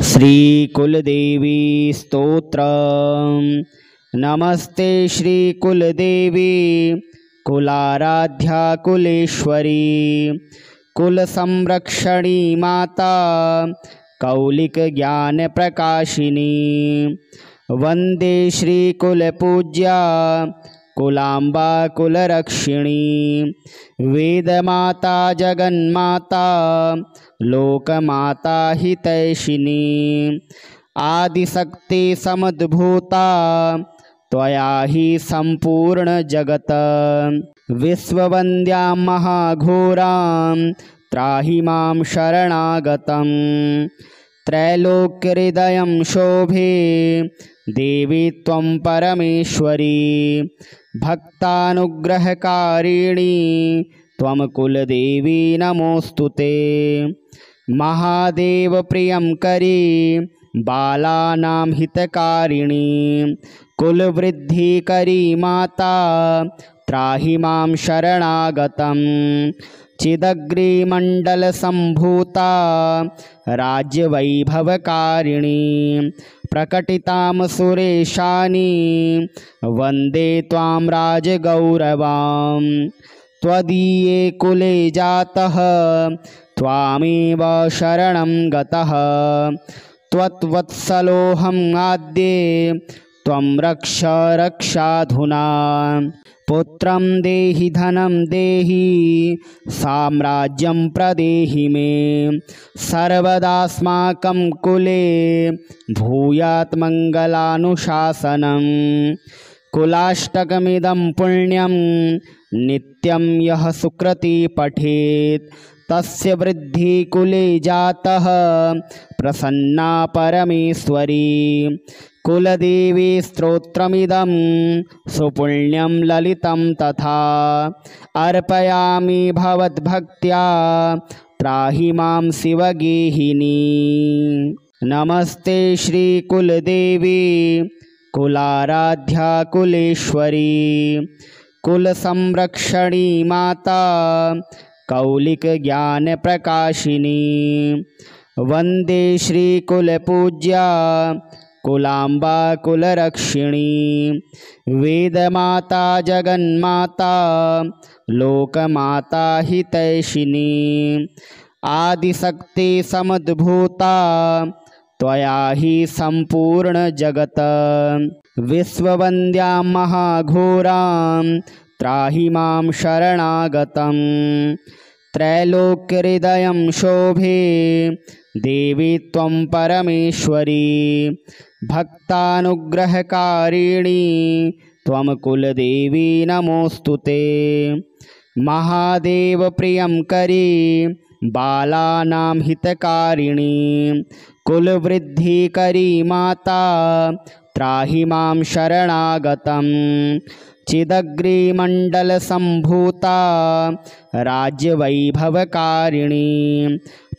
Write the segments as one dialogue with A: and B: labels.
A: श्रीकुलदेवी स्तोत्र। नमस्ते श्रीकुलदेवी कुलाराध्या कुलेश्वरी कुलसंरक्षणी माता कौलिक ज्ञान प्रकाशिनी। वंदे श्रीकुलपूज्या कुलांबा कुलरक्षिणी वेदमाता जगन्माता लोकमाता हितैषिणी। आदिशक्ति समुद्भूता त्वया हि संपूर्ण जगत। विश्ववन्द्यां महाघोरां त्राहि मां शरणागतं। त्रैलोक्यहृदयं शोभे देवी त्वं परमेश्वरी। भक्तानुग्रहकारिणी त्वं कुलदेवी नमोस्तुते। महादेव प्रियंकरी बालानां हितकारिणी कुलवृद्धिकरी माता त्राहि मां शरणागतं। चिदग्रिमण्डलसम्भूता राज्यवैभवकारिणी प्रकटितां सुरेशानी वन्दे त्वां राजगौरवां। त्वदीये कुले जातः त्वामेव शरणं गतः। त्वत्वत्सलोऽहम् आद्ये त्वं रक्ष रक्षाधुना। पुत्रं देहि धनं देहि साम्राज्यं प्रदेहि मे। सर्वदास्माकं कुले भूयात् मङ्गलानुशासनं। कुलाष्टकमिदं पुण्यं नित्यं यः सुकृती पठेत् तस्य वृद्धि कुले जातः प्रसन्ना परमेश्वरी। कुलदेवी स्तोत्रमिदं सुपुण्यं ललितं तथा अर्पयामि भवद्भक्त्या त्राहि मां शिवगेहिनी। नमस्ते श्रीकुलदेवी कुलाराध्या कुलेश्वरी कुलसंरक्षणी माता कौलिक ज्ञान प्रकाशिनी। वंदे श्रीकुलपूज्या कुलांबा कुलरक्षिणी वेदमाता जगन्माता लोकमाता हितैषिणी। आदिशक्ति समुद्भूता त्वया हि संपूर्ण जगत। विश्ववन्द्यां महाघोरां त्राहि मां शरणागतं। त्रैलोक्यहृदयं शोभे देवी त्वं परमेश्वरी। भक्तानुग्रहकारिणी त्वं कुलदेवी नमोस्तुते। महादेव प्रियंकरी बालानां हितकारिणी कुलवृद्धिकरी माता त्राहि मां शरणागतं। चिदग्रिमण्डलसम्भूता राज्यवैभवकारिणी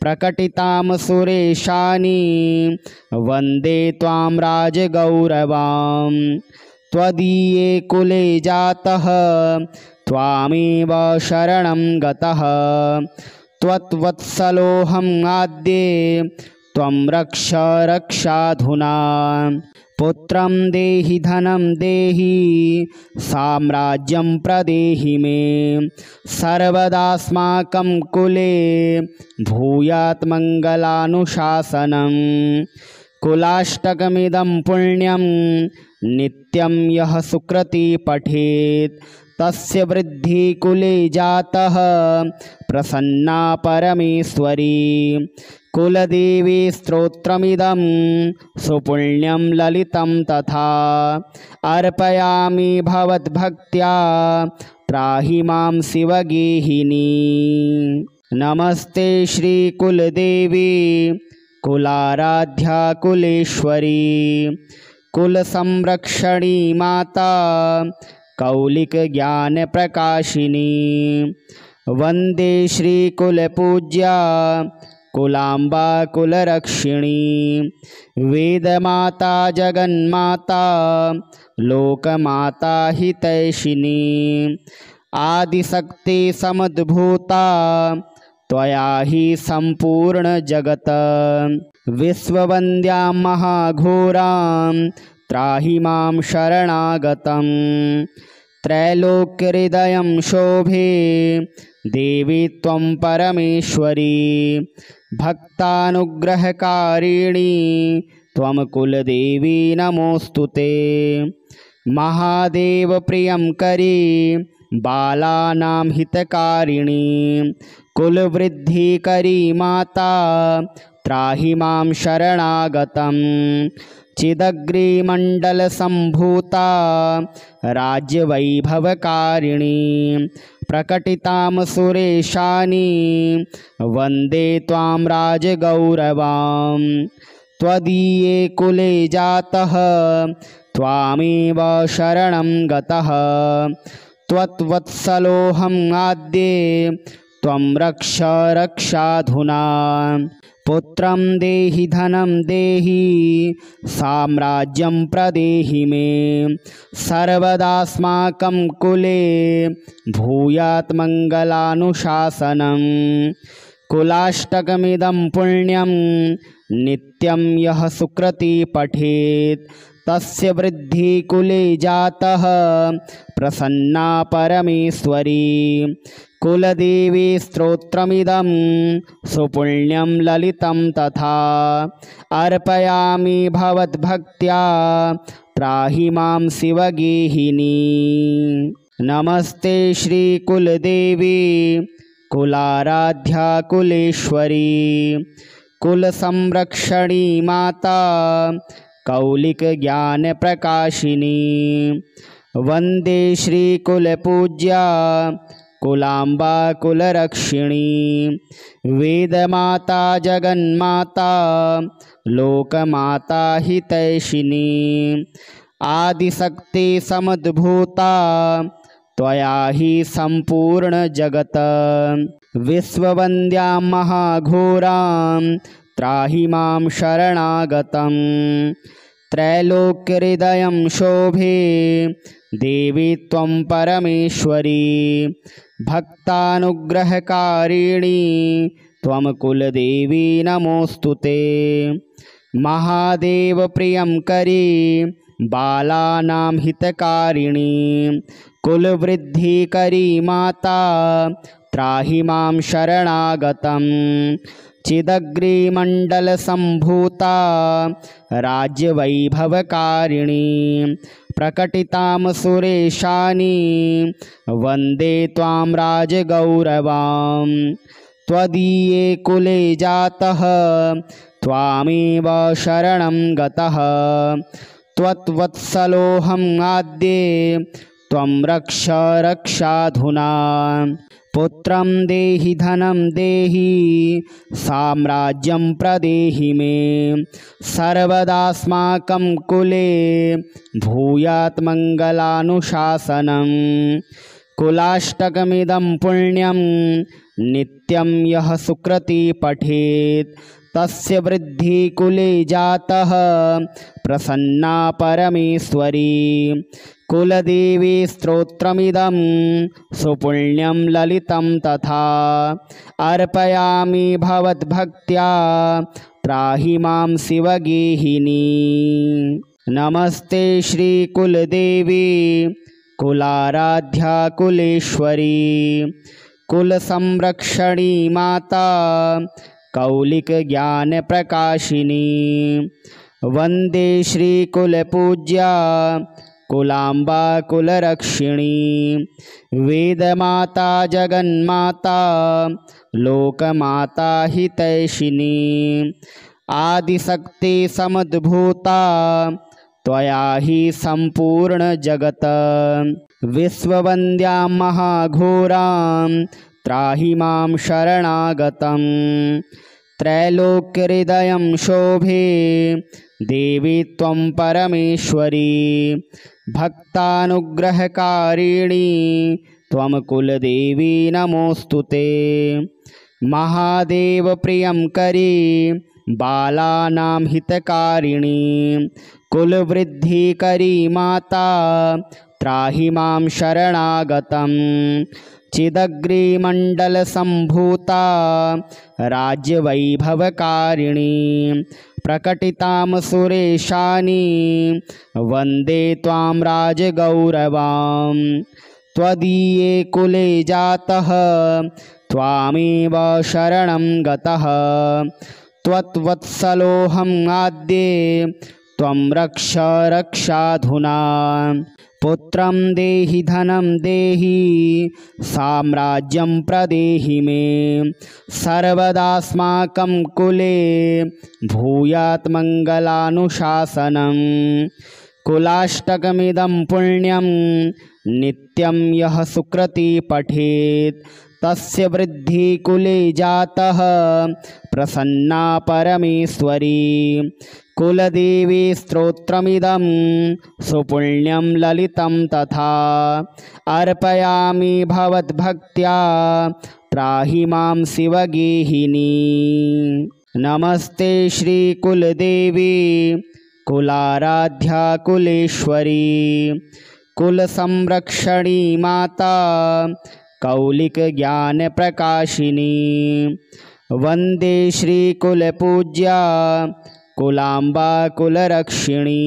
A: प्रकटितां सुरेशानी वन्दे त्वां राजगौरवां। त्वदीये कुले जातः त्वामेव शरणं गतः। त्वत्वत्सलोऽहम् आद्ये त्वं रक्ष रक्षाधुना। पुत्रं देहि धनं देहि साम्राज्यं प्रदेहि मे। सर्वदास्माकं कुले भूयात् मङ्गलानुशासनं। कुलाष्टकमिदं पुण्यं नित्यं यः सुकृती पठेत् तस्य वृद्धि कुले जातः प्रसन्ना परमेश्वरी। कुलदेवी स्तोत्रमिदं सुपुण्यं ललितं तथा अर्पयामि भवद्भक्त्या त्राहि मां शिवगेहिनी। नमस्ते श्रीकुलदेवी कुलाराध्या कुलेश्वरी कुलसंरक्षणी माता कौलिक ज्ञान प्रकाशिनी। वंदे श्रीकुलपूज्या कुलांबा कुलरक्षिणी वेदमाता जगन्माता लोकमाता हितैषिणी। आदिशक्ति समुद्भूता त्वया हि सम्पूर्ण जगत् विश्ववन्द्यां महाघोरां त्राहि मां शरणागतं त्रैलोक्यहृदयं शोभे देवी त्वं परमेश्वरी भक्तानुग्रहकारिणी त्वं कुलदेवी नमोऽस्तुते महादेव प्रियंकरी बालानां हितकारिणी कुलवृद्धिकरी माता त्राहि मां शरणागतं चिदग्रिमण्डलसम्भूता राज्यवैभवकारिणी प्रकटितां सुरेशानी वन्दे त्वां राजगौरवां त्वदीये कुले जातः त्वामेव शरणं गतः त्वत्वत्सलोऽहम् आद्ये त्वं रक्ष रक्षाधुना पुत्रं देहि धनं देहि साम्राज्यं प्रदेहि मे सर्वदास्माकं कुले भूयात् मङ्गलानुशासनं कुलाष्टकमिदं पुण्यं नित्यं यः सुकृती पठेत् तस्य वृद्धि कुले जातः प्रसन्ना परमेश्वरी कुलदेवी स्तोत्रमिदं सुपुण्यं ललितं तथा अर्पयामि भवद्भक्त्या त्राहि मां शिवगेहिनी नमस्ते श्रीकुलदेवी कुलाराध्या कुलेश्वरी कुलसंरक्षणी माता कौलिकज्ञानप्रकाशिनी वन्दे श्रीकुलपूज्या कुलाम्बा कुलरक्षिणी वेदमाता जगन्माता लोकमाता हितैषिणी आदिशक्ति समुद्भूता त्वया हि सम्पूर्ण जगत् विश्ववन्द्यां महाघोरां त्राहि मां शरणागतं त्रैलोक्यहृदयं शोभे देवी त्वं परमेश्वरी भक्तानुग्रहकारिणी त्वं कुलदेवी नमोऽस्तुते महादेव प्रियंकरी बालानां हितकारिणी कुलवृद्धिकरी माता त्राहि मां शरणागतं चिदग्रिमण्डलसम्भूता राज्यवैभवकारिणी प्रकटितां सुरेशानी वन्दे त्वां राजगौरवां त्वदीये कुले जातः त्वामेव शरणं गतः त्वत्वत्सलोऽहम् आद्ये त्वं रक्ष रक्षाधुना पुत्रं देहि धनं देहि साम्राज्यं प्रदेहि मे सर्वदास्माकं कुले भूयात् मङ्गलानुशासनं कुलाष्टकमिदं पुण्यं नित्यं यः सुकृती पठेत् तस्य वृद्धि कुले जातः प्रसन्ना परमेश्वरी कुलदेवी स्तोत्रमिदं सुपुण्यं ललितं तथा अर्पयामि भवद्भक्त्या त्राहि मां शिवगेहिनी नमस्ते श्रीकुलदेवी कुलाराध्या कुलेश्वरी कुलसंरक्षणी माता कौलिकज्ञानप्रकाशिनी वन्दे श्रीकुलपूज्या कुलाम्बा कुलरक्षिणी वेदमाता जगन्माता लोकमाता हितैषिणी आदिशक्ति समुद्भूता त्वया हि सम्पूर्ण जगत् विश्ववन्द्यां महाघोरां त्राहि मां शरणागतं त्रैलोक्यहृदयं शोभे देवी त्वं परमेश्वरी भक्तानुग्रहकारिणी त्वं कुलदेवी नमोऽस्तुते महादेव प्रियंकरी बालानां हितकारिणी कुलवृद्धिकरी माता त्राहि मां शरणागतं चिदग्रिमण्डलसम्भूता राज्यवैभवकारिणी प्रकटितां सुरेशानि वन्दे त्वां राजगौरवां त्वदीये कुले जातः त्वामेव शरणं गतः त्वत्वत्सलोऽहम् आद्ये त्वं रक्ष रक्षाधुना पुत्रं देहि धनं देहि साम्राज्यं प्रदेहि मे सर्वदास्माकं कुले भूयात् मङ्गलानुशासनं कुलाष्टकमिदं पुण्यं नित्यं यः सुकृती पठेत् तस्य वृद्धि कुले जातः प्रसन्ना परमेश्वरी कुलदेवी स्तोत्रमिदं सुपुण्यं ललितं तथा अर्पयामि भवद्भक्त्या त्राहि मां शिवगेहिनी। नमस्ते श्रीकुलदेवी कुलाराध्या कुलेश्वरी कुलसंरक्षणी माता कौलिकज्ञानप्रकाशिनी वन्दे श्रीकुलपूज्या कुलाम्बा कुलरक्षिणी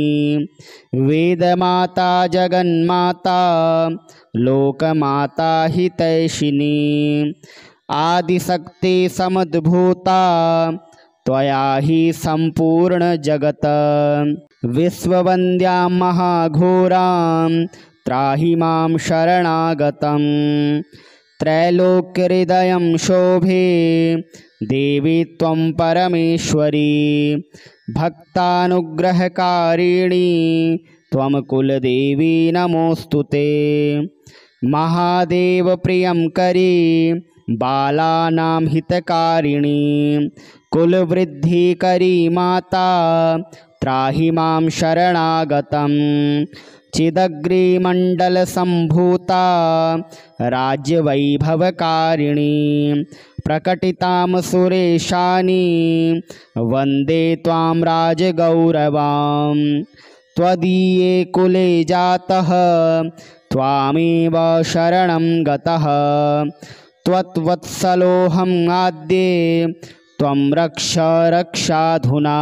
A: वेदमाता जगन्माता लोकमाता हितैषिणी आदिशक्ति समुद्भूता त्वया हि सम्पूर्ण जगत् विश्ववन्द्यां महाघोरां त्राहि मां शरणागतं त्रैलोक्यहृदयं शोभे देवी त्वं परमेश्वरी भक्तानुग्रहकारिणी त्वं कुलदेवी नमोऽस्तुते महादेव प्रियं करी बालानां हितकारिणी कुलवृद्धिकरी माता त्राहि मां शरणागतं चिदग्रिमण्डलसम्भूता राज्यवैभवकारिणी प्रकटितां सुरेशानि वन्दे त्वां राजगौरवां त्वदीये कुले जातः त्वामेव शरणं गतः त्वत्वत्सलोऽहम् आद्ये त्वं रक्ष रक्षाधुना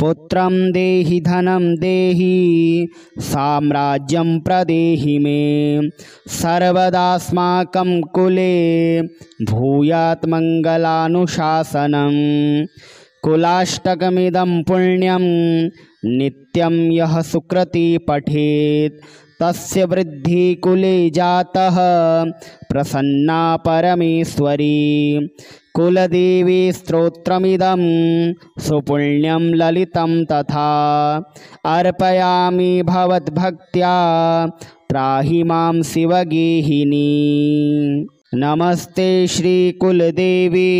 A: पुत्रं देहि धनं देहि साम्राज्यं प्रदेहि मे सर्वदास्माकं कुले भूयात् मङ्गलानुशासनं कुलाष्टकमिदं पुण्यं नित्यं यः सुकृती पठेत् तस्य वृद्धि कुले जातः प्रसन्ना परमेश्वरी कुलदेवी स्तोत्रमिदं सुपुण्यं ललितं तथा अर्पयामि भवद्भक्त्या त्राहि मां शिवगेहिनी। नमस्ते श्रीकुलदेवी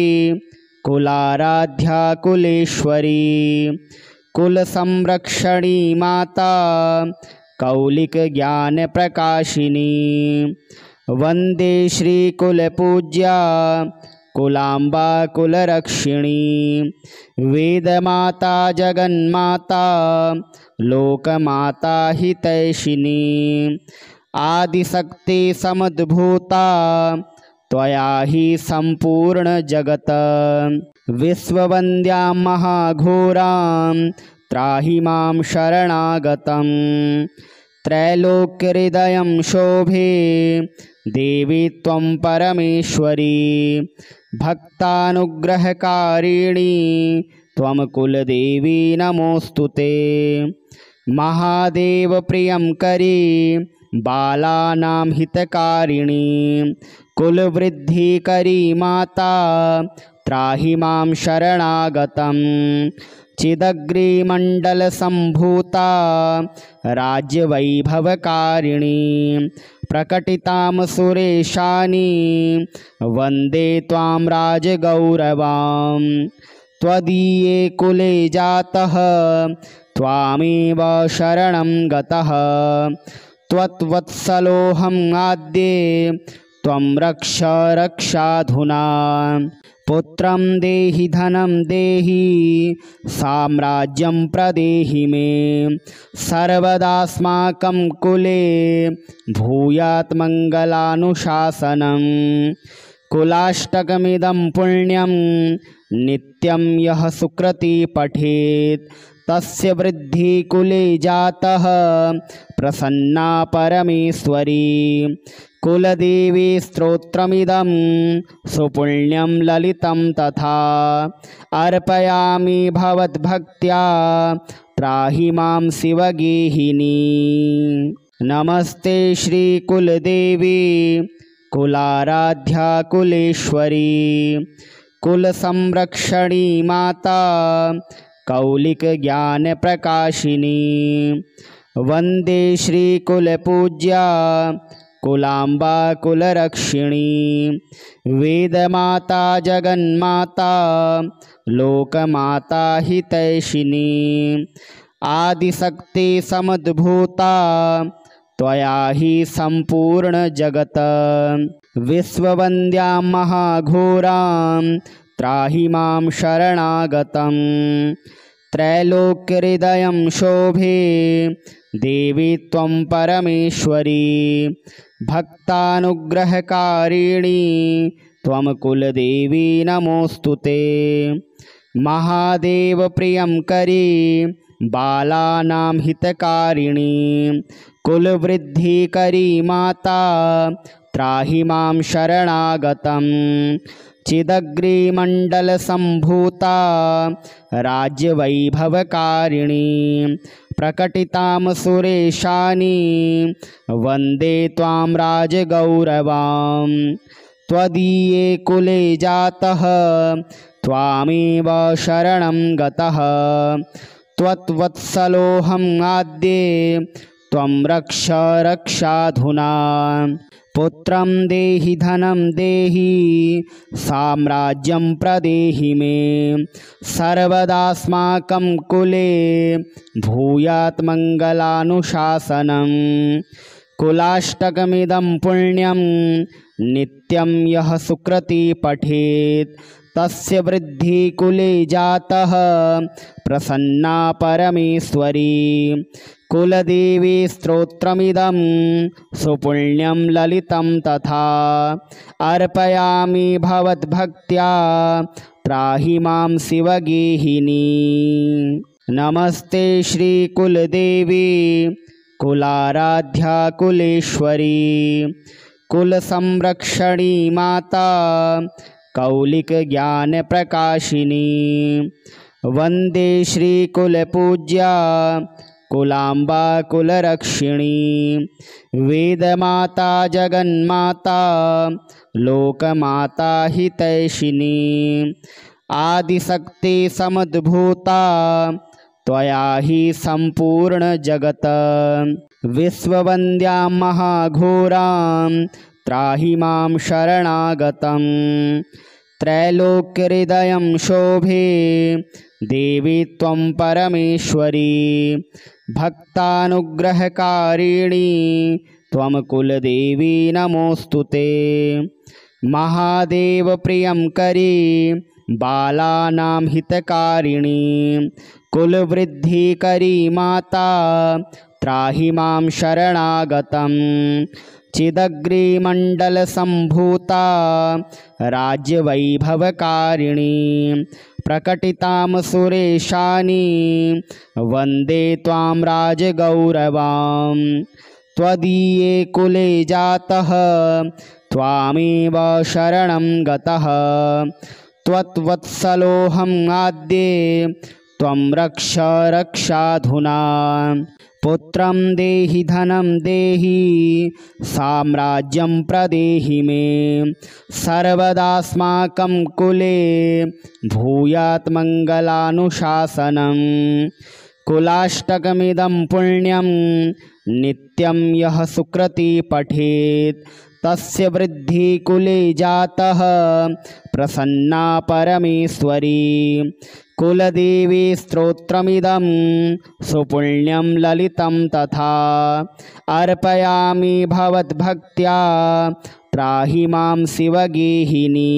A: कुलाराध्या कुलेश्वरी कुलसंरक्षणी माता कौलिकज्ञानप्रकाशिनी वन्दे श्रीकुलपूज्या कुलाम्बा कुलरक्षिणी वेदमाता जगन्माता लोकमाता हितैषिणी आदिशक्ति समुद्भूता त्वया हि सम्पूर्ण जगत् विश्ववन्द्यां महाघोरां त्राहि मां शरणागतं त्रैलोक्यहृदयं शोभे देवी त्वं परमेश्वरी भक्तानुग्रहकारिणी त्वं कुलदेवी नमोऽस्तुते महादेव प्रियं करी बालानां हितकारिणी कुलवृद्धिकरी माता त्राहि मां शरणागतं चिदग्रिमण्डलसम्भूता राज्यवैभवकारिणी प्रकटितां सुरेशानि वन्दे त्वां राजगौरवां त्वदीये कुले जातः त्वामेव शरणं गतः त्वत्वत्सलोऽहम् आद्ये त्वं रक्ष रक्षाधुना पुत्रं देहि धनं देहि साम्राज्यं प्रदेहि मे सर्वदास्माकं कुले भूयात् मङ्गलानुशासनम् कुलाष्टकमिदं पुण्यं नित्यं यः सुकृती पठेत् तस्य वृद्धि कुले जातः प्रसन्ना परमेश्वरी कुलदेवी स्तोत्रमिदं सुपुण्यं ललितं तथा अर्पयामि भवद्भक्त्या त्राहि मां शिवगेहिनी। नमस्ते श्रीकुलदेवी कुलाराध्या कुलेश्वरी कुलसंरक्षणी माता कौलिक ज्ञान प्रकाशिनी वंदे श्रीकुलपूज्या कुलांबा कुलरक्षिणी वेदमाता जगन्माता लोकमाता हितैषिणी आदिशक्ति समुद्भूता त्वया हि संपूर्ण जगत विश्ववन्द्या महाघोरां त्राहि मां शरणागतं त्रैलोक्यहृदयं शोभे देवी त्वं परमेश्वरी भक्तानुग्रहकारिणी त्वं कुलदेवी नमोस्तुते महादेव प्रियं करी बालानां हितकारिणी कुलवृद्धिकरी माता त्राहि मां शरणागतं चिदग्रिमण्डलसम्भूता राज्यवैभवकारिणी प्रकटितां सुरेशानी वन्दे त्वां राजगौरवां त्वदीये कुले जातः त्वामेव शरणं गतः त्वत्वत्सलोऽहं आद्ये त्वं रक्ष रक्षाधुना पुत्रं देहि धनं देहि साम्राज्यं प्रदेहि मे सर्वदास्माकं कुले भूयात् मङ्गलानुशासनम् कुलाष्टकमिदं पुण्यं नित्यं यः सुकृती पठेत् तस्य वृद्धि कुले जातः प्रसन्ना परमेश्वरी कुलदेवी स्तोत्रमिदं सुपुण्यं ललितं तथा अर्पयामि भवद्भक्त्या त्राहि मां शिवगेहिनी। नमस्ते श्रीकुलदेवी कुलाराध्या कुलेश्वरी कुलसंरक्षणी माता कौलिक ज्ञान प्रकाशिनी वंदे श्रीकुलपूज्या कुलांबा कुलरक्षिणी वेदमाता जगन्माता लोकमाता हितैषिणी आदिशक्ति समुद्भूता त्वया हि संपूर्ण जगत विश्ववन्द्या महाघोरां त्राहि मां शरणागतं त्रैलोक्यहृदयं शोभे देवी त्वं परमेश्वरी भक्तानुग्रहकारिणी त्वं कुलदेवी नमोस्तुते महादेव प्रियं करी बालानां हितकारिणी कुलवृद्धिकरी माता त्राहि मां शरणागतं चिदग्रिमण्डलसम्भूता राज्यवैभवकारिणी प्रकटितां सुरेशानी वन्दे त्वां राजगौरवां त्वदीये कुले जातः त्वामेव शरणं गतः त्वत्वत्सलोऽहं आद्ये त्वं रक्ष रक्षाधुना पुत्रं देहि धनं देहि साम्राज्यं प्रदेहि मे सर्वदास्माकं कुले भूयात् मङ्गलानुशासनम् कुलाष्टकमिदं पुण्यं नित्यं यः सुकृती पठेत् तस्य वृद्धि कुले जातः प्रसन्ना परमेश्वरी कुलदेवी स्तोत्रमिदं सुपुण्यं ललितं तथा अर्पयामि भवद्भक्त्या त्राहि मां शिवगेहिनी।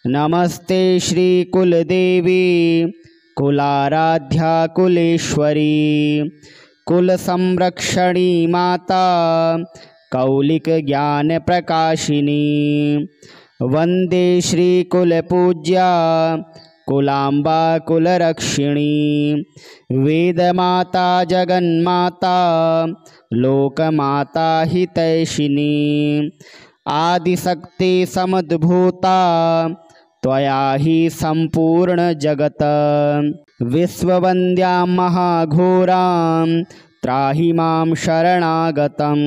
A: नमस्ते श्रीकुलदेवी कुलाराध्या कुलेश्वरी कुलसंरक्षणी माता कौलिकज्ञानप्रकाशिनी वन्दे श्रीकुलपूज्या कुलाम्बा कुलरक्षिणी वेदमाता जगन्माता लोकमाता हितैषिणी आदिशक्ति समुद्भूता त्वया हि सम्पूर्ण जगत् विश्ववन्द्यां महाघोरां त्राहि मां शरणागतं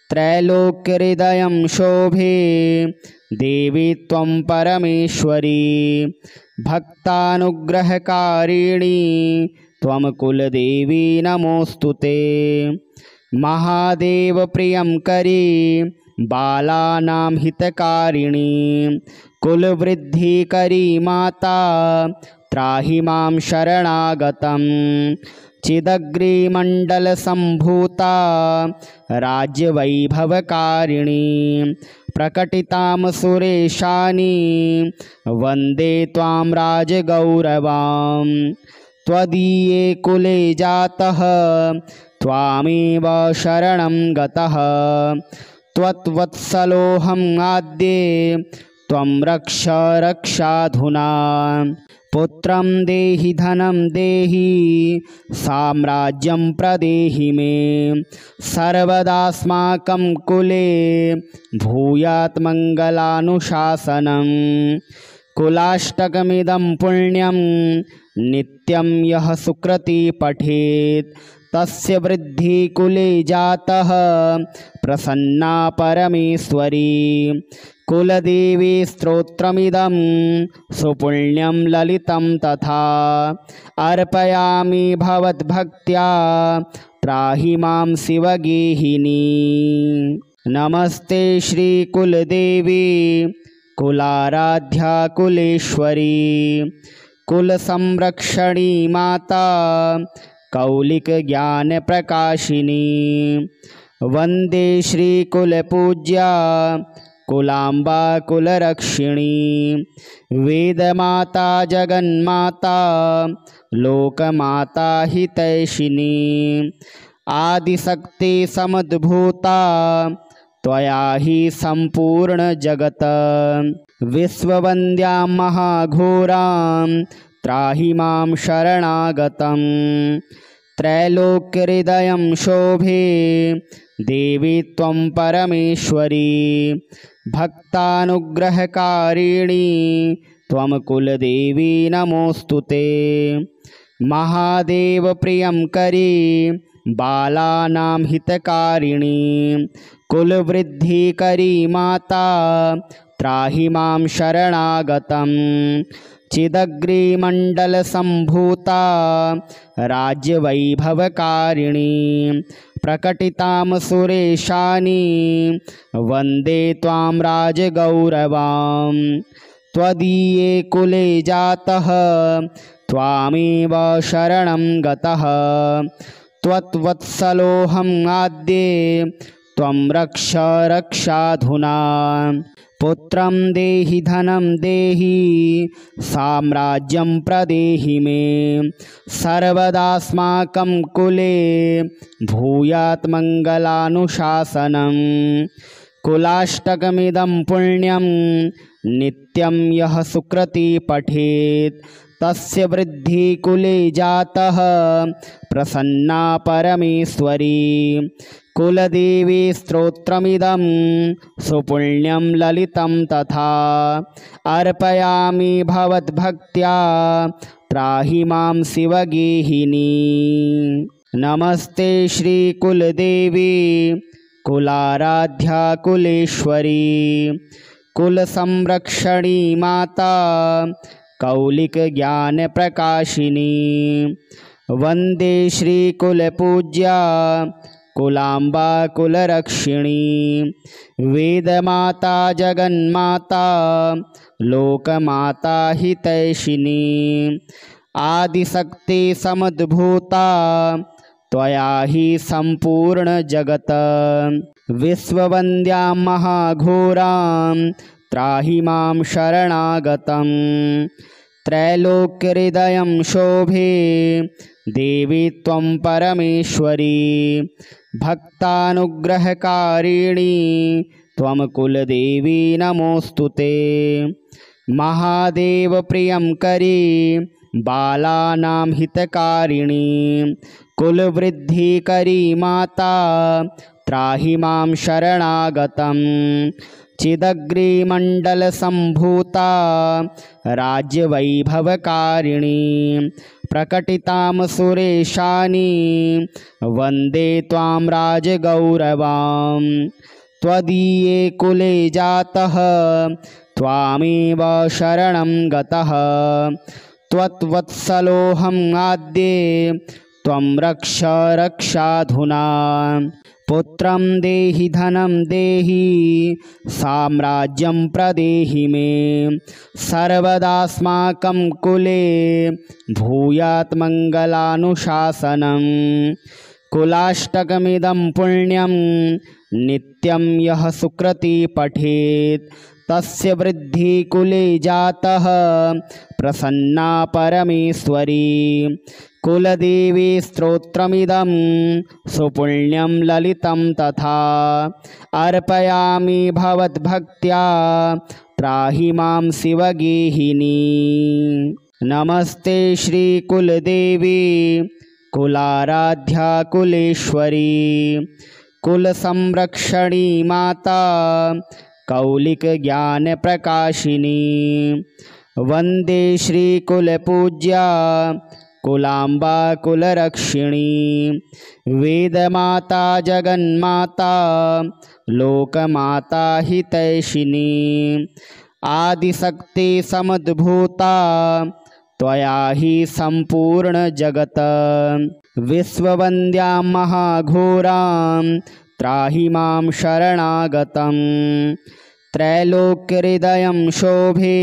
A: त्रैलोक्यहृदयं शोभे देवी त्वं परमेश्वरी भक्तानुग्रहकारिणी त्वं कुलदेवी नमोऽस्तुते महादेव प्रियंकरी बालानां हितकारिणी कुलवृद्धिकरी माता त्राहि मां शरणागतं चिदग्रिमण्डलसम्भूता राज्यवैभवकारिणी प्रकटितां सुरेशानी वन्दे त्वां राजगौरवां त्वदीये कुले जातः त्वामेव शरणं गतः त्वत्वत्सलोऽहम् आद्ये त्वं रक्ष रक्षाधुना पुत्रं देहि धनं देहि साम्राज्यं प्रदेहि मे सर्वदास्माकं कुले भूयात् मङ्गलानुशासनं कुलाष्टकमिदं पुण्यं नित्यं यः सुकृती पठेत् तस्य वृद्धि कुले जातः प्रसन्ना परमेश्वरी कुलदेवी स्तोत्रमिदं सुपुण्यं ललितं तथा अर्पयामि भवद्भक्त्या त्राहि मां शिवगेहिनी नमस्ते श्रीकुलदेवी कुलाराध्या कुलेश्वरी कुलसंरक्षणी माता कौलिकज्ञानप्रकाशिनी वन्दे श्रीकुलपूज्या कुलाम्बा कुलरक्षिणी वेदमाता जगन्माता लोकमाता हितैषिणी आदिशक्ति समुद्भूता त्वया हि सम्पूर्ण जगत् विश्ववन्द्यां महाघोरां त्राहि मां शरणागतं त्रैलोक्यहृदयं शोभे देवी त्वं परमेश्वरी भक्तानुग्रहकारिणी त्वं कुलदेवी नमोऽस्तुते महादेव प्रियंकरी बालानां हितकारिणी कुलवृद्धिकरी माता त्राहि मां शरणागतं चिदग्रिमण्डलसम्भूता राज्यवैभवकारिणी प्रकटितां सुरेशानी वन्दे त्वां राजगौरवां त्वदीये कुले जातः त्वामेव शरणं गतः त्वत्वत्सलोऽहम् आद्ये त्वं रक्ष रक्षाधुना पुत्रं देहि धनं देहि साम्राज्यं प्रदेहि मे सर्वदास्माकं कुले भूयात् मङ्गलानुशासनं कुलाष्टकमिदं पुण्यं नित्यं यः सुकृती पठेत् तस्य वृद्धि कुले जातः प्रसन्ना परमेश्वरी कुलदेवी स्तोत्रमिदं सुपुण्यं ललितं तथा अर्पयामि भवद्भक्त्या त्राहि मां शिवगेहिनी नमस्ते श्रीकुलदेवी कुलाराध्या कुलेश्वरी कुलसंरक्षणी माता कौलिकज्ञानप्रकाशिनी वन्दे श्रीकुलपूज्या कुलाम्बा कुलरक्षिणी वेदमाता जगन्माता लोकमाता हितैषिणी आदिशक्ति समुद्भूता त्वया हि सम्पूर्ण जगत् विश्ववन्द्यां महाघोरां त्राहि मां शरणागतं त्रैलोक्यहृदयं शोभे देवी त्वं परमेश्वरी भक्तानुग्रहकारिणी त्वं कुलदेवी नमोऽस्तुते महादेव प्रियं करी बालानां हितकारिणी कुलवृद्धिकरी माता त्राहि मां शरणागतं चिदग्रिमण्डलसम्भूता राज्यवैभवकारिणी प्रकटितां सुरेशानी वन्दे त्वां राजगौरवां त्वदीये कुले जातः त्वामेव शरणं गतः त्वत्वत्सलोऽहम् आद्ये त्वं रक्ष रक्षाधुना पुत्रं देहि धनं देहि साम्राज्यं प्रदेहि मे सर्वदास्माकं कुले भूयात् मङ्गलानुशासनं कुलाष्टकमिदं पुण्यं नित्यं यः सुकृती पठेत् तस्य वृद्धि कुले जातः प्रसन्ना परमेश्वरी कुलदेवी स्तोत्रमिदं सुपुण्यं ललितं तथा अर्पयामि भवद्भक्त्या त्राहि मां शिवगेहिनी नमस्ते श्रीकुलदेवी कुलाराध्या कुलेश्वरी कुलसंरक्षणी माता कौलिकज्ञानप्रकाशिनी वन्दे श्रीकुलपूज्या कुलाम्बा कुलरक्षिणी वेदमाता जगन्माता लोकमाता हितैषिणी आदिशक्ति समुद्भूता त्वया हि सम्पूर्णजगत् विश्ववन्द्यां महाघोरां त्राहि मां शरणागतं त्रैलोक्यहृदयं शोभे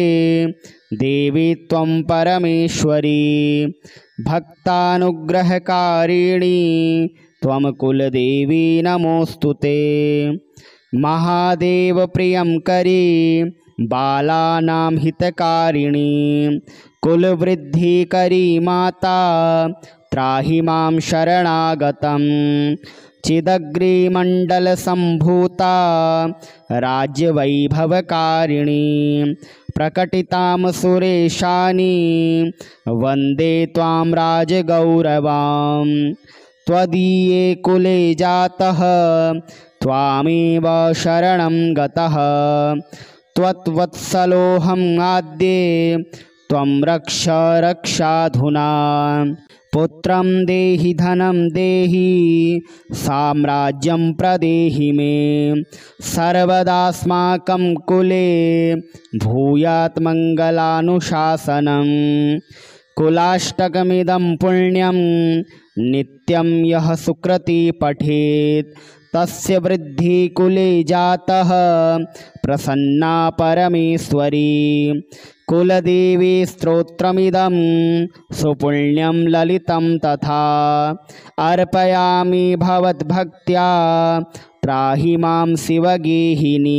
A: देवी त्वं परमेश्वरी भक्तानुग्रहकारिणी त्वं कुलदेवी नमोऽस्तुते महादेव प्रियं करी बालानां हितकारिणी कुलवृद्धिकरी माता त्राहि मां शरणागतं चिदग्रिमण्डलसम्भूता राज्यवैभवकारिणी प्रकटितां सुरेशानी वन्दे त्वां राजगौरवां त्वदीये कुले जातः त्वामेव शरणं गतः त्वत्वत्सलोऽहम् आद्ये त्वं रक्ष रक्षाधुना पुत्रं देहि धनं देहि साम्राज्यं प्रदेहि मे सर्वदास्माकं कुले भूयात् मङ्गलानुशासनं कुलाष्टकमिदं पुण्यं नित्यं यः सुकृती पठेत् तस्य वृद्धि कुले जातः प्रसन्ना परमेश्वरी कुलदेवी स्तोत्रमिदं सुपुण्यं ललितं तथा अर्पयामि भवद्भक्त्या त्राहि मां शिवगेहिनी।